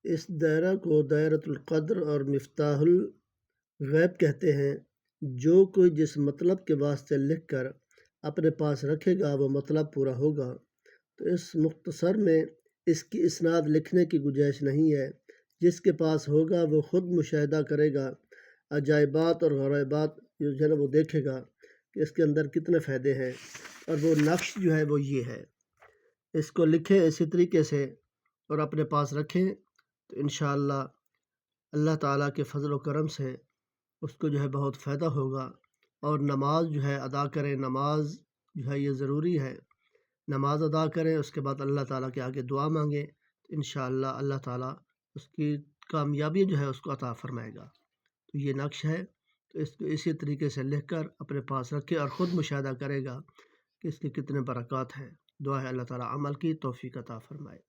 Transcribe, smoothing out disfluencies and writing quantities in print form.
اس دائرہ کو دائرۃ القدر اور مفتاح الغیب کہتے ہیں۔ جو کوئی جس مطلب کے واسطے لکھ کر اپنے پاس رکھے گا وہ مطلب پورا ہوگا۔ تو اس مختصر میں اس کی اسناد لکھنے کی گنجائش نہیں ہے۔ جس کے پاس ہوگا وہ خود مشاہدہ کرے گا، عجائبات اور غرائبات جو ہے نا وہ دیکھے گا کہ اس کے اندر کتنے فائدے ہیں، اور وہ نقش جو ہے وہ یہ ہے۔ اس کو لکھیں اسی طریقے سے اور اپنے پاس رکھیں، تو انشاءاللہ اللہ تعالیٰ کے فضل و کرم سے اس کو جو ہے بہت فائدہ ہوگا۔ اور نماز جو ہے ادا کریں، نماز جو ہے یہ ضروری ہے، نماز ادا کریں، اس کے بعد اللہ تعالیٰ کے آگے دعا مانگیں، انشاءاللہ اللہ تعالیٰ اس کی کامیابی جو ہے اس کو عطا فرمائے گا۔ تو یہ نقش ہے، تو اس کو اسی طریقے سے لکھ کر اپنے پاس رکھے اور خود مشاہدہ کرے گا کہ اس کے کتنے برکات ہیں۔ دعا ہے اللہ تعالیٰ عمل کی توفیق عطا فرمائے۔